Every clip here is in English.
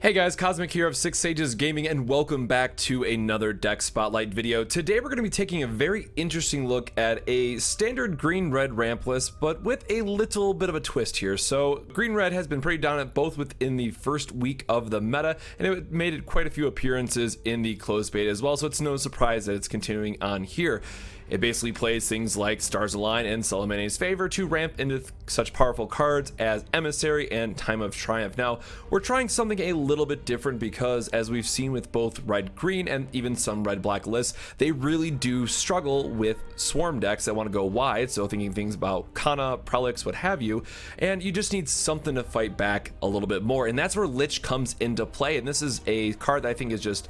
Hey guys, Kozmic here of Six Sages Gaming, and welcome back to another deck spotlight video. Today we're going to be taking a very interesting look at a standard green-red ramp list, but with a little bit of a twist here. So green-red has been pretty dominant both within the first week of the meta, and it made it quite a few appearances in the closed beta as well, so it's no surprise that it's continuing on here. It basically plays things like Stars Align and Solomene's Favor to ramp into such powerful cards as Emissary and Time of Triumph. Now, we're trying something a little bit different because, as we've seen with both red-green and even some red-black lists, they really do struggle with swarm decks that want to go wide, so thinking things about Kana, Prelix, what have you, and you just need something to fight back a little bit more, and that's where Lich comes into play, and this is a card that I think is just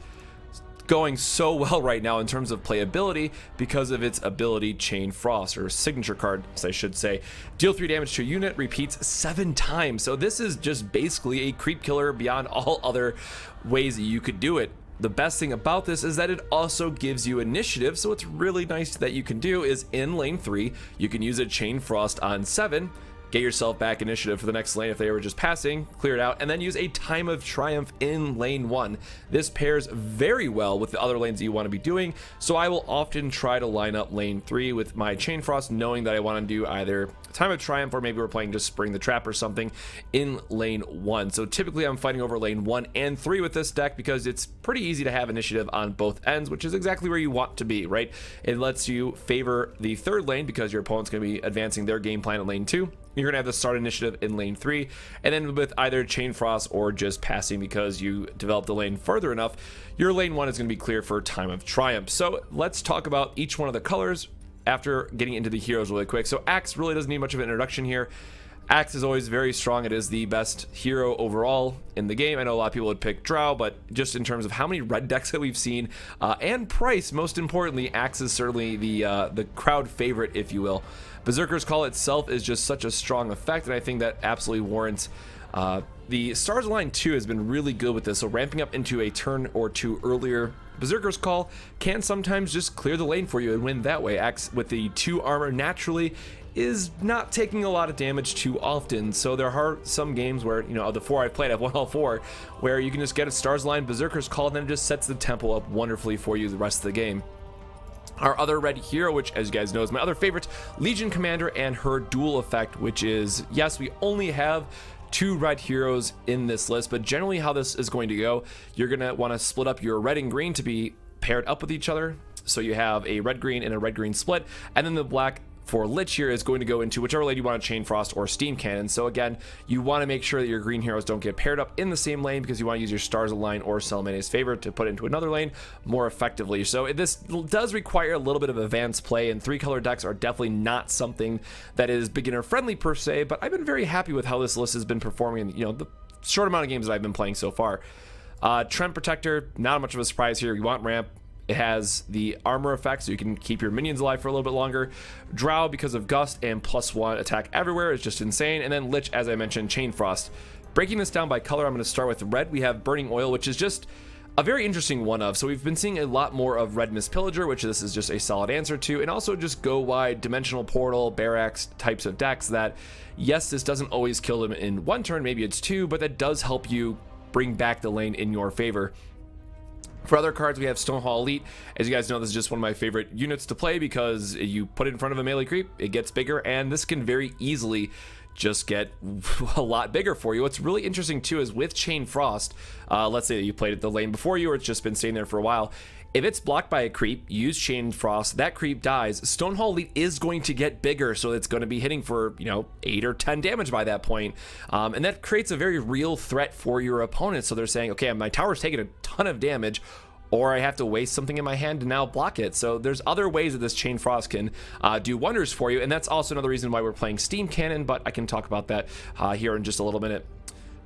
going so well right now in terms of playability because of its ability Chain Frost, or signature card as I should say. Deal 3 damage to a unit, repeats 7 times, so this is just basically a creep killer beyond all other ways that you could do it. The best thing about this is that it also gives you initiative, so what's really nice that you can do is in lane 3 you can use a Chain Frost on 7, get yourself back initiative for the next lane if they were just passing, clear it out, and then use a Time of Triumph in lane 1. This pairs very well with the other lanes that you want to be doing, so I will often try to line up lane 3 with my Chain Frost, knowing that I want to do either Time of Triumph or maybe we're playing just Spring the Trap or something in lane 1. So typically I'm fighting over lane 1 and 3 with this deck because it's pretty easy to have initiative on both ends, which is exactly where you want to be, right? It lets you favor the third lane because your opponent's going to be advancing their game plan in lane 2. You're going to have the start initiative in lane 3, and then with either Chain Frost or just passing because you developed the lane further enough, your lane 1 is going to be clear for Time of Triumph. So let's talk about each one of the colors after getting into the heroes really quick. So Axe really doesn't need much of an introduction here. Axe is always very strong. It is the best hero overall in the game. I know a lot of people would pick Drow, but just in terms of how many red decks that we've seen and price, most importantly, Axe is certainly the crowd favorite, if you will. Berserker's Call itself is just such a strong effect, and I think that absolutely warrants the Stars Align 2 has been really good with this, so ramping up into a turn or two earlier. Berserker's Call can sometimes just clear the lane for you and win that way. Axe with the 2 armor naturally is not taking a lot of damage too often, so there are some games where, you know, of the 4 I've played, I've won all 4, where you can just get a Stars Align Berserker's Call and then it just sets the tempo up wonderfully for you the rest of the game. Our other red hero, which as you guys know is my other favorite, Legion Commander, and her dual effect, which is, yes, we only have 2 red heroes in this list, but generally how this is going to go, you're going to want to split up your red and green to be paired up with each other. So you have a red-green and a red-green split, and then the black for Lich here is going to go into whichever lane you want to Chain Frost or Steam Cannon. So again, you want to make sure that your green heroes don't get paired up in the same lane because you want to use your Stars Align or Solomene's Favor to put into another lane more effectively. So this does require a little bit of advanced play, and 3-color decks are definitely not something that is beginner friendly per se, but I've been very happy with how this list has been performing in, you know, the short amount of games that I've been playing so far. Trent Protector, not much of a surprise here. You want ramp. It has the armor effect, so you can keep your minions alive for a little bit longer. Drow, because of Gust and +1 attack everywhere, is just insane. And then Lich, as I mentioned, Chain Frost. Breaking this down by color, I'm going to start with red. We have Burning Oil, which is just a very interesting one of. So we've been seeing a lot more of Redness Pillager, which this is just a solid answer to, and also just go wide, Dimensional Portal, Barracks types of decks that, yes, this doesn't always kill them in 1 turn, maybe it's 2, but that does help you bring back the lane in your favor. For other cards, we have Stonehall Elite. As you guys know, this is just one of my favorite units to play because you put it in front of a melee creep, it gets bigger, and this can very easily just get a lot bigger for you. What's really interesting too is with Chain Frost, let's say that you played it the lane before you or it's just been staying there for a while. If it's blocked by a creep, use Chain Frost, that creep dies, Stonehall Elite is going to get bigger, so it's going to be hitting for, you know, 8 or 10 damage by that point. And that creates a very real threat for your opponent. So they're saying, okay, my tower's taking a ton of damage, or I have to waste something in my hand to now block it. So there's other ways that this Chain Frost can do wonders for you, and that's also another reason why we're playing Steam Cannon, but I can talk about that here in just a little minute.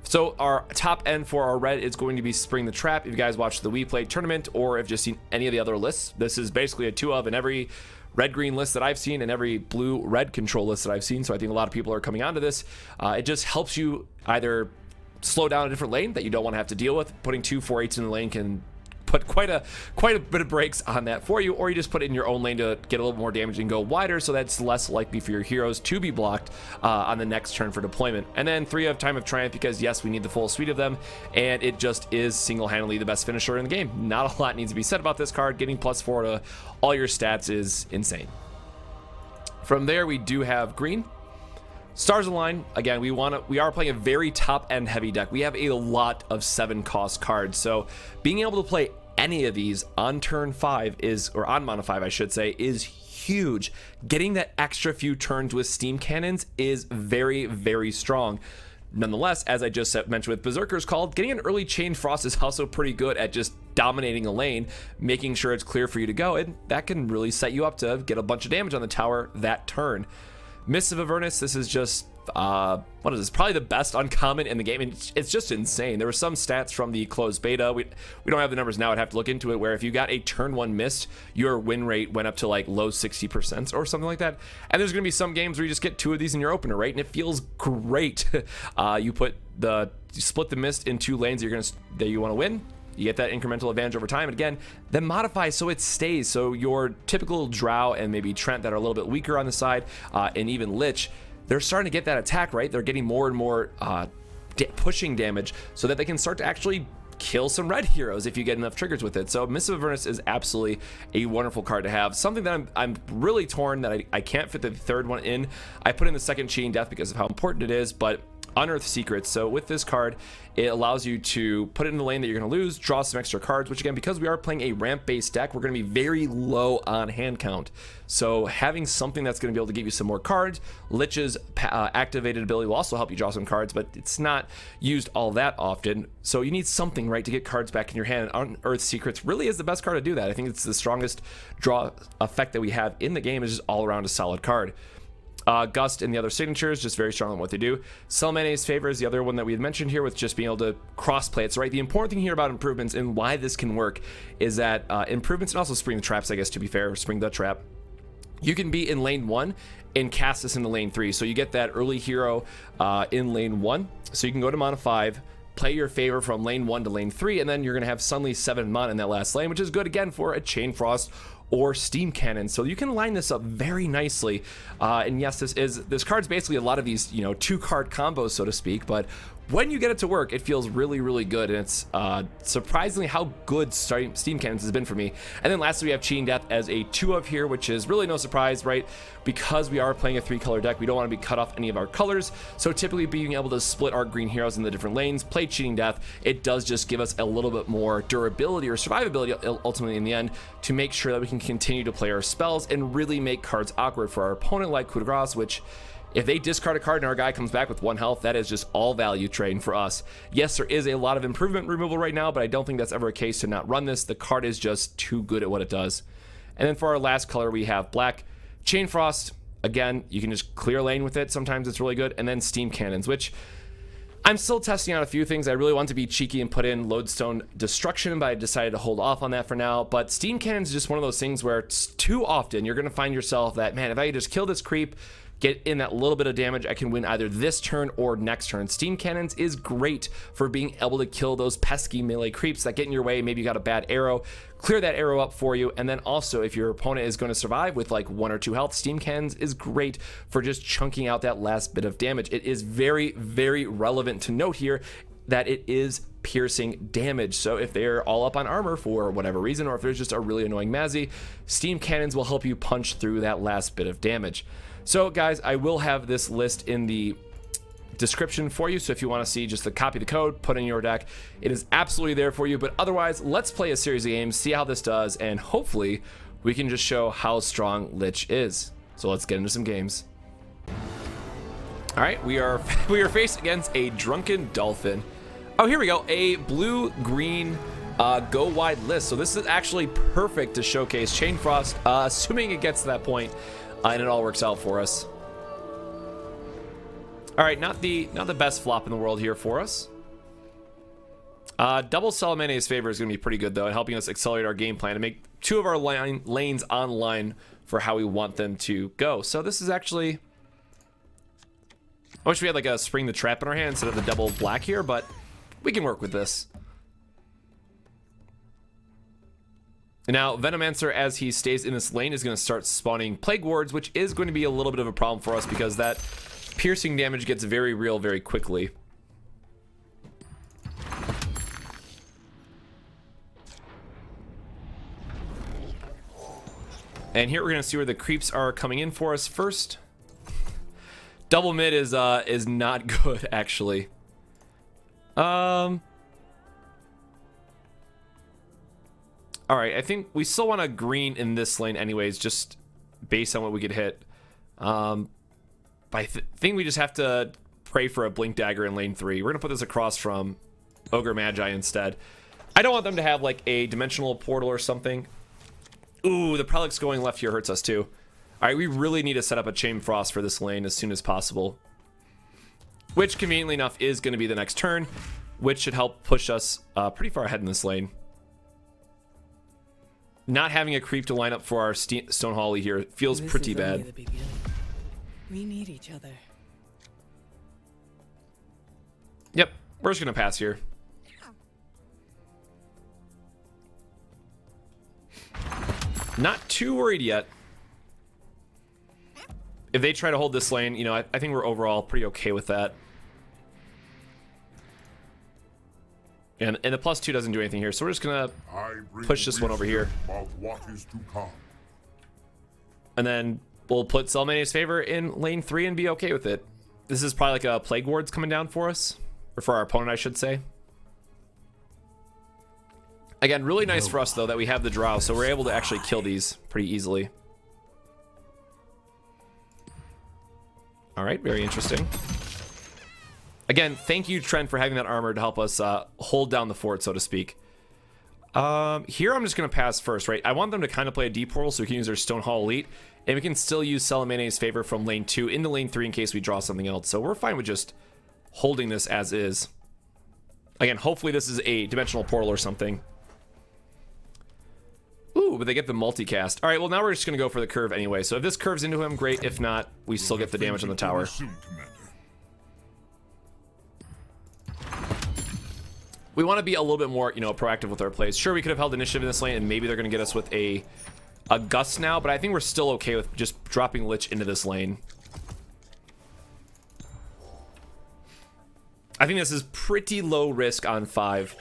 So our top end for our red is going to be Spring the Trap. If you guys watched the We Played tournament or have just seen any of the other lists, this is basically a 2 of in every red-green list that I've seen and every blue-red control list that I've seen. So I think a lot of people are coming onto this. It just helps you either slow down a different lane that you don't want to have to deal with. Putting 2 4/8s in the lane can put quite a bit of brakes on that for you, or you just put it in your own lane to get a little more damage and go wider, so that's less likely for your heroes to be blocked on the next turn for deployment. And then 3 of Time of Triumph, because yes, we need the full suite of them, and it just is single-handedly the best finisher in the game. Not a lot needs to be said about this card. Getting +4 to all your stats is insane. From there, we do have green. Stars Align. Again, we are playing a very top-end heavy deck. We have a lot of 7-cost cards, so being able to play any of these on turn 5 or on mana 5, I should say, is huge. Getting that extra few turns with steam cannons is very, very strong. Nonetheless, as I just mentioned with Berserker's Call, getting an early Chain Frost is also pretty good at just dominating a lane, making sure it's clear for you to go, and that can really set you up to get a bunch of damage on the tower that turn. Mists of Avernus, this is just, what is this? Probably the best uncommon in the game, and it's just insane. There were some stats from the closed beta, we don't have the numbers now, I'd have to look into it, where if you got a turn 1 mist, your win rate went up to like low 60% or something like that. And there's going to be some games where you just get 2 of these in your opener, right? And it feels great. You split the mist in 2 lanes that you want to win. You get that incremental advantage over time, and again, then modify so it stays. So your typical Drow and maybe Trent that are a little bit weaker on the side, and even Lich, they're starting to get that attack, right? They're getting more and more pushing damage so that they can start to actually kill some red heroes if you get enough triggers with it. So Mists of Avernus is absolutely a wonderful card to have. Something that I'm really torn that I can't fit the 3rd one in. I put in the 2nd Cheating Death because of how important it is, but Unearthed Secrets. So with this card, it allows you to put it in the lane that you're going to lose, draw some extra cards, which again, because we are playing a ramp-based deck, we're going to be very low on hand count. So having something that's going to be able to give you some more cards, Lich's activated ability will also help you draw some cards, but it's not used all that often. So you need something, right, to get cards back in your hand. Unearthed Secrets really is the best card to do that. I think it's the strongest draw effect that we have in the game. Is just all around a solid card. Gust and the other signatures, just very strong on what they do. Selmane's Favor is the other one that we had mentioned here with just being able to cross-play it. So, right, the important thing here about improvements and why this can work is that improvements, and also Spring the Traps, I guess, to be fair, Spring the Trap, you can be in lane 1 and cast this into lane 3. So you get that early hero in lane 1. So you can go to mana 5, play your Favor from lane 1 to lane 3, and then you're going to have suddenly 7 mana in that last lane, which is good, again, for a Chain Frost or Steam Cannon. So you can line this up very nicely. And yes, this card's basically a lot of these, 2-card combos, so to speak, but when you get it to work, it feels really, really good, and it's surprisingly how good Steam Cannons has been for me. And then lastly, we have Cheating Death as a 2-of here, which is really no surprise, right? Because we are playing a 3-color deck, we don't want to be cut off any of our colors, so typically being able to split our green heroes in the different lanes, play Cheating Death, it does just give us a little bit more durability or survivability ultimately in the end to make sure that we can continue to play our spells and really make cards awkward for our opponent, like Coup de Grace, which, if they discard a card and our guy comes back with 1 health, that is just all value trading for us. Yes, there is a lot of improvement removal right now, but I don't think that's ever a case to not run this. The card is just too good at what it does. And then for our last color, we have black. Chain Frost, again, you can just clear lane with it. Sometimes it's really good. And then Steam Cannons, which I'm still testing out a few things. I really want to be cheeky and put in Lodestone Destruction, but I decided to hold off on that for now. But Steam Cannons is just one of those things where it's too often you're going to find yourself that, man, if I could just kill this creep, get in that little bit of damage, I can win either this turn or next turn. Steam Cannons is great for being able to kill those pesky melee creeps that get in your way. Maybe you got a bad arrow, clear that arrow up for you. And then also, if your opponent is going to survive with like 1 or 2 health, Steam Cannons is great for just chunking out that last bit of damage. It is very, very relevant to note here that it is piercing damage. So if they're all up on armor for whatever reason, or if there's just a really annoying Mazzy, Steam Cannons will help you punch through that last bit of damage. So guys, I will have this list in the description for you, so if you want to see just the copy the code, put in your deck, it is absolutely there for you. But otherwise, let's play a series of games, see how this does, and hopefully we can just show how strong Lich is. So let's get into some games. All right, we are faced against a Drunken Dolphin. Oh, here we go, a blue-green go wide list. So this is actually perfect to showcase Chain Frost, assuming it gets to that point. And it all works out for us. All right, not the best flop in the world here for us. Double Salamane's Favor is going to be pretty good, though, at helping us accelerate our game plan and make 2 of our lanes online for how we want them to go. So this is actually... I wish we had like a Spring the Trap in our hand instead of the double black here, but we can work with this. Now, Venomancer, as he stays in this lane, is going to start spawning Plague Wards, which is going to be a little bit of a problem for us because that piercing damage gets very real very quickly. And here we're going to see where the creeps are coming in for us first. Double mid is not good, actually. All right, I think we still want a green in this lane anyways, just based on what we could hit. But I think we just have to pray for a Blink Dagger in lane 3. We're going to put this across from Ogre Magi instead. I don't want them to have like a dimensional portal or something. Ooh, the Prelix going left here hurts us too. All right, we really need to set up a Chain Frost for this lane as soon as possible. Which, conveniently enough, is going to be the next turn, which should help push us pretty far ahead in this lane. Not having a creep to line up for our Stone Holly here feels pretty bad. We need each other. Yep, we're just going to pass here. Not too worried yet. If they try to hold this lane, you know, I think we're overall pretty okay with that. And the +2 doesn't do anything here, so we're just gonna push this one over here. And then we'll put Selmania's Favor in lane 3 and be okay with it. This is probably like a Plague Ward's coming down for us. Or for our opponent, I should say. Again, really nice for us, though, that we have the Drow, so we're able to actually kill these pretty easily. Alright, very interesting. Again, thank you, Trent, for having that armor to help us hold down the fort, so to speak. Here, I'm just going to pass first, right? I want them to kind of play a deep portal so we can use their Stone Hall Elite, and we can still use Selmania's Favor from lane 2 into lane 3 in case we draw something else. So we're fine with just holding this as is. Again, hopefully this is a dimensional portal or something. Ooh, but they get the multicast. All right, well, now we're just going to go for the curve anyway. So if this curves into him, great. If not, we still get the damage on the tower. We want to be a little bit more, you know, proactive with our plays. Sure, we could have held initiative in this lane, and maybe they're going to get us with a gust now, but I think we're still okay with just dropping Lich into this lane. I think this is pretty low risk on 5.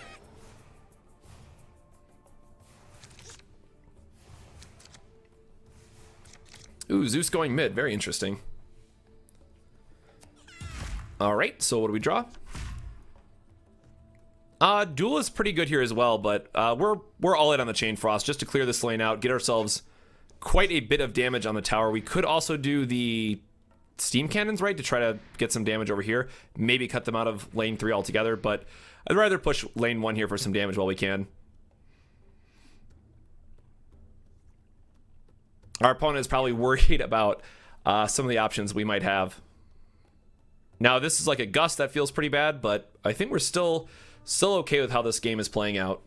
Ooh, Zeus going mid. Very interesting. All right, so what do we draw? Duel is pretty good here as well, but we're all in on the Chain Frost just to clear this lane out, get ourselves quite a bit of damage on the tower. We could also do the Steam Cannons, right, to try to get some damage over here. Maybe cut them out of lane 3 altogether, but I'd rather push lane 1 here for some damage while we can. Our opponent is probably worried about some of the options we might have. Now, this is like a gust that feels pretty bad, but I think we're still okay with how this game is playing out.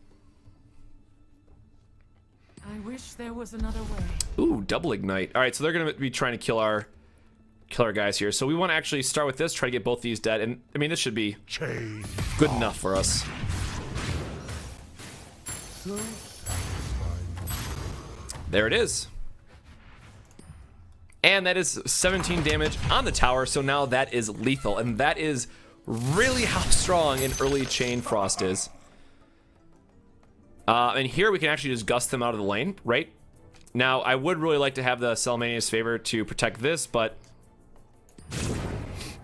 I wish there was another way. Ooh, double ignite. All right, so they're going to be trying to kill our guys here. So we want to actually start with this, try to get both these dead. And, I mean, this should be good enough for us. There it is. And that is 17 damage on the tower, so now that is lethal. And that is really how strong an early Chain Frost is. And here we can actually just gust them out of the lane, right? Now, I would really like to have the Selmania's Favor to protect this, but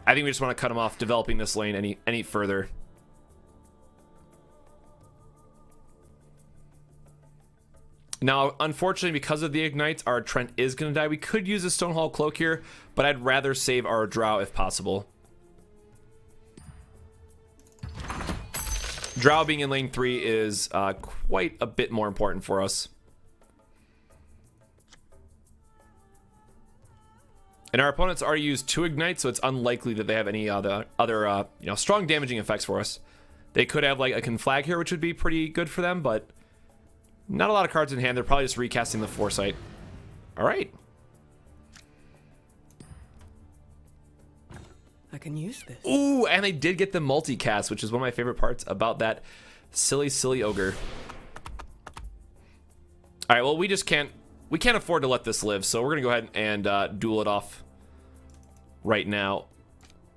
I think we just want to cut them off developing this lane any further. Now, unfortunately, because of the ignites, our Trent is going to die. We could use a Stonehall Cloak here, but I'd rather save our Drow if possible. Drow being in lane 3 is quite a bit more important for us. And our opponents already used 2 ignites, so it's unlikely that they have any other you know, strong damaging effects for us. They could have like a Conflag here, which would be pretty good for them, but not a lot of cards in hand. They're probably just recasting the Foresight. All right. I can use this. Ooh, and they did get the multicast, which is one of my favorite parts about that silly ogre. All right, well, we can't afford to let this live, so we're gonna go ahead and duel it off right now.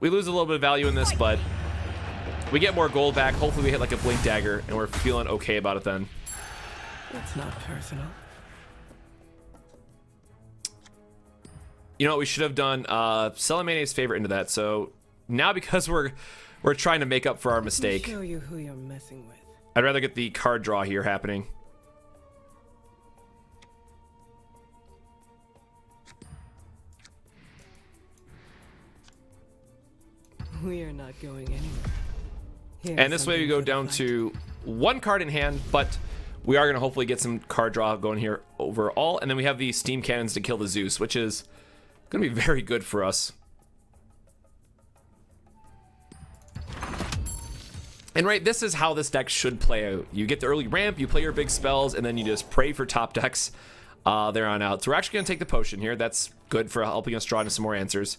We lose a little bit of value in this, but we get more gold back. Hopefully we hit like a blink dagger, and we're feeling okay about it then. It's not personal. You know what we should have done? Sell a mayonnaise favor into that. So now, because we're trying to make up for our mistake, Show you who you're messing with. I'd rather get the card draw here happening. We are not going anywhere. Here's And this way we something go for the down fight. to one card in hand, but we are going to hopefully get some card draw going here overall. And then we have the steam cannons to kill the Zeus, which is going to be very good for us. And right, this is how this deck should play out. You get the early ramp, you play your big spells, and then you just pray for top decks there on out. So we're actually going to take the potion here. That's good for helping us draw into some more answers.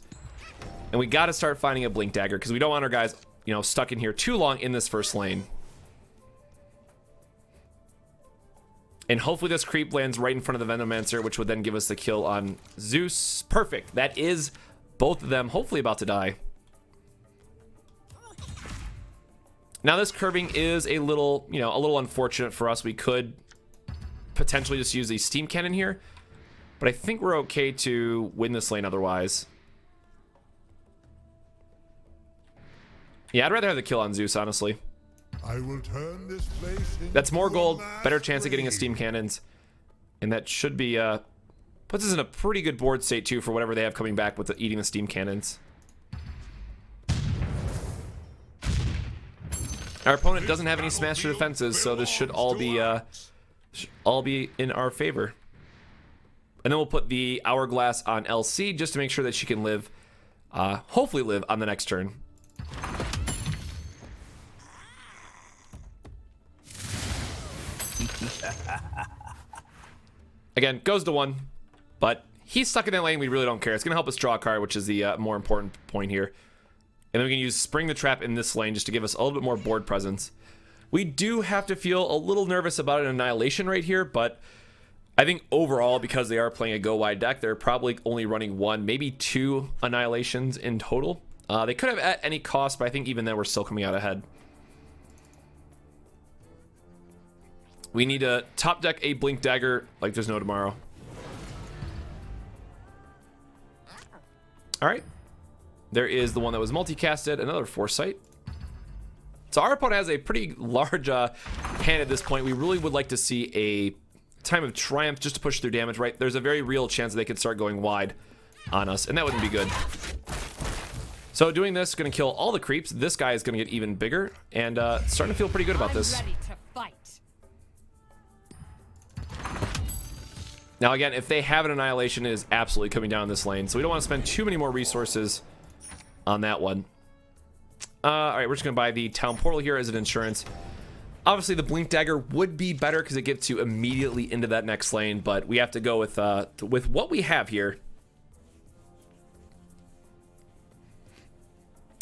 And we got to start finding a blink dagger because we don't want our guys, you know, stuck in here too long in this first lane. And hopefully this creep lands right in front of the Venomancer, which would then give us the kill on Zeus. Perfect. That is both of them hopefully about to die. Now this curving is a little, you know, a little unfortunate for us. We could potentially just use a steam cannon here, but I think we're okay to win this lane otherwise. Yeah, I'd rather have the kill on Zeus, honestly. I will turn this place into That's more gold, a mass better chance of getting a grave. steam cannons. And that should be, puts us in a pretty good board state, too, for whatever they have coming back with eating the steam cannons. Our opponent doesn't have any smasher defenses, so this should all be in our favor. And then we'll put the hourglass on LC just to make sure that she can live, hopefully live on the next turn. Again, goes to 1, but he's stuck in that lane. We really don't care. It's going to help us draw a card, which is the more important point here. And then we can use Spring the Trap in this lane just to give us a little bit more board presence. We do have to feel a little nervous about an Annihilation right here, but I think overall, because they are playing a go-wide deck, they're probably only running 1, maybe 2 Annihilations in total. They could have at any cost, but I think even then we're still coming out ahead. We need to top deck a Blink Dagger like there's no tomorrow. All right. There is the one that was multicasted, another Foresight. So our opponent has a pretty large hand at this point. We really would like to see a Time of Triumph just to push through damage, right? There's a very real chance that they could start going wide on us, and that wouldn't be good. So doing this is going to kill all the creeps. This guy is going to get even bigger, and starting to feel pretty good about this. I'm ready to fight. Now again, if they have an Annihilation, it is absolutely coming down this lane, so we don't want to spend too many more resources on that one. All right, we're just going to buy the Town Portal here as an insurance. Obviously, the Blink Dagger would be better because it gets you immediately into that next lane, but we have to go with what we have here.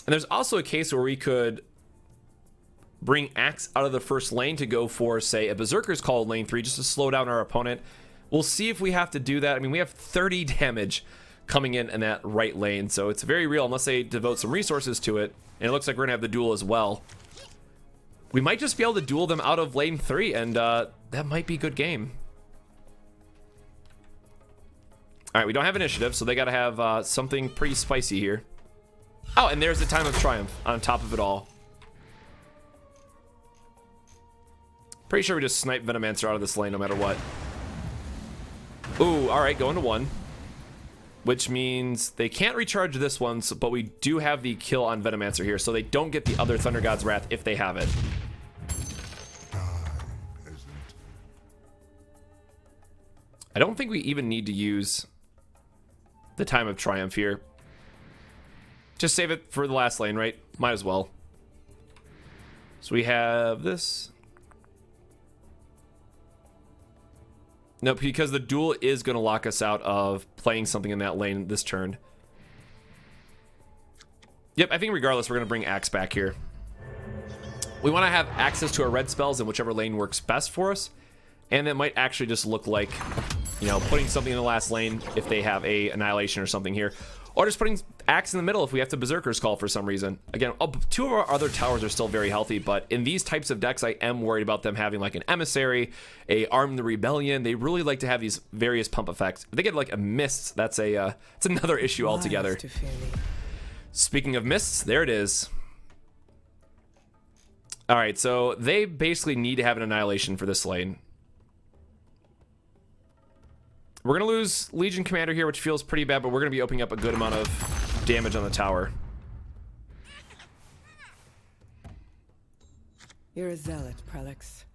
And there's also a case where we could bring Axe out of the first lane to go for, say, a Berserker's Call in lane 3 just to slow down our opponent. We'll see if we have to do that. I mean, we have 30 damage coming in that right lane, so it's very real unless they devote some resources to it. And it looks like we're going to have the duel as well. We might just be able to duel them out of lane 3, and that might be a good game. All right, we don't have initiative, so they got to have something pretty spicy here. Oh, and there's the Time of Triumph on top of it all. Pretty sure we just snipe Venomancer out of this lane no matter what. Ooh, all right, going to 1. Which means they can't recharge this one, but we do have the kill on Venomancer here, so they don't get the other Thunder God's Wrath if they have it. I don't think we even need to use the Time of Triumph here. Just save it for the last lane, right? Might as well. So we have this. Nope, because the duel is going to lock us out of playing something in that lane this turn. Yep, I think regardless, we're going to bring Axe back here. We want to have access to our red spells in whichever lane works best for us. And that might actually just look like, you know, putting something in the last lane if they have a Annihilation or something here. Or just putting Axe in the middle if we have to Berserker's Call for some reason. Again, 2 of our other towers are still very healthy, but in these types of decks, I am worried about them having like an Emissary, a Arm the Rebellion. They really like to have these various pump effects. If they get like a Mist, that's it's another issue altogether. Speaking of Mists, there it is. All right, so they basically need to have an Annihilation for this lane. We're going to lose Legion Commander here, which feels pretty bad, but we're going to be opening up a good amount of damage on the tower. You're a zealot, Prelix.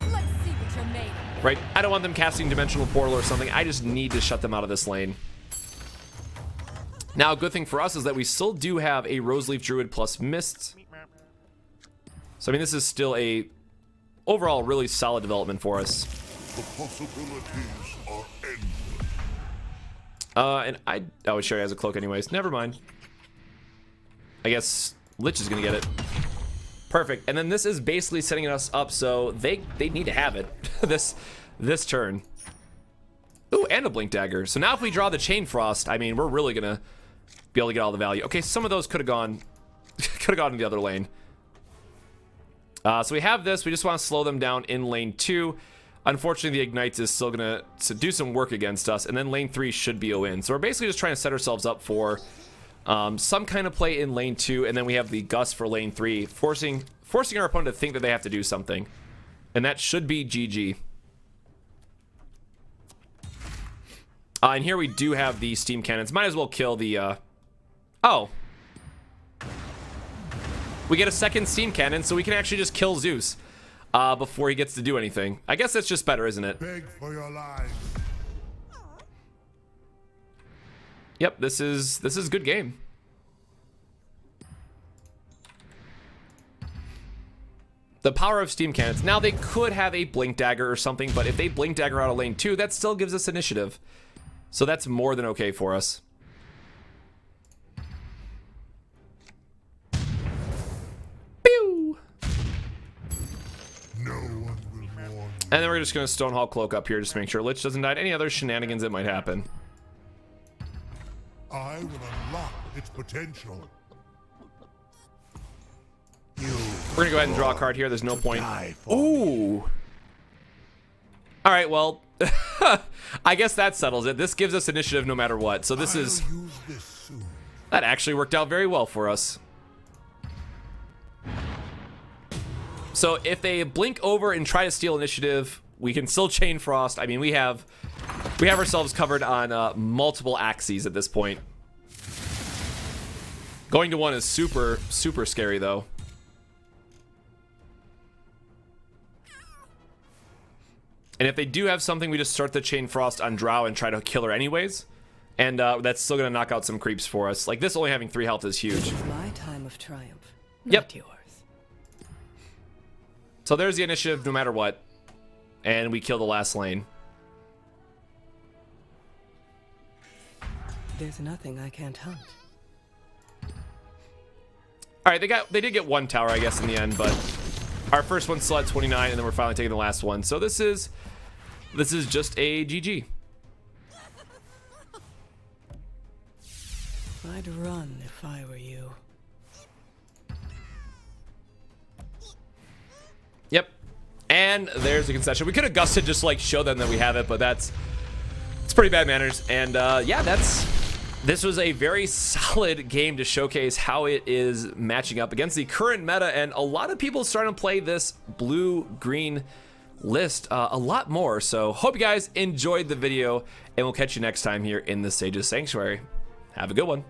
Let's see what you're made of. Right? I don't want them casting Dimensional Portal or something. I just need to shut them out of this lane. Now, a good thing for us is that we still do have a Roseleaf Druid plus Mists. So, I mean, this is still a overall really solid development for us. The possibilities are endless. And I would show you as a cloak anyways. Never mind. I guess Lich is gonna get it. Perfect. And then this is basically setting us up so they need to have it this turn. Ooh, and a Blink Dagger. So now if we draw the Chain Frost, I mean, we're really gonna be able to get all the value. Okay, some of those could have gone in the other lane. So we have this. We just want to slow them down in lane 2. Unfortunately, the Ignites is still going to do some work against us, and then lane 3 should be a win. So we're basically just trying to set ourselves up for some kind of play in lane 2, and then we have the Gust for lane 3, forcing our opponent to think that they have to do something. And that should be GG. And here we do have the Steam Cannons. Might as well kill the... Oh. We get a second Steam Cannon, so we can actually just kill Zeus. Before he gets to do anything. I guess that's just better, isn't it? Beg for your lives. Yep, this is good game. The power of Steam Cannons. Now they could have a Blink Dagger or something, but if they Blink Dagger out of lane 2, that still gives us initiative. So that's more than okay for us. And then we're just going to Stonehall Cloak up here just to make sure Lich doesn't die. Any other shenanigans that might happen. I will unlock its potential. We're going to go ahead and draw a card here. There's no point. Ooh. All right, well, I guess that settles it. This gives us initiative no matter what. So this is... That actually worked out very well for us. So if they blink over and try to steal initiative, we can still Chain Frost. I mean, we have ourselves covered on multiple axes at this point. Going to 1 is super, super scary, though. And if they do have something, we just start the Chain Frost on Drow and try to kill her anyways. And that's still going to knock out some creeps for us. Like, this only having 3 health is huge. My time of triumph, Yep. not yours. So there's the initiative no matter what. And we kill the last lane. There's nothing I can't hunt. All right, they did get 1 tower, I guess, in the end, but our first one's still at 29, and then we're finally taking the last one. So this is just a GG. I'd run if I were you. Yep. And there's the concession. We could have gusted just like show them that we have it, but it's pretty bad manners. And yeah, this was a very solid game to showcase how it is matching up against the current meta, and a lot of people starting to play this blue-green list a lot more. So hope you guys enjoyed the video, and we'll catch you next time here in the Sage's Sanctuary. Have a good one.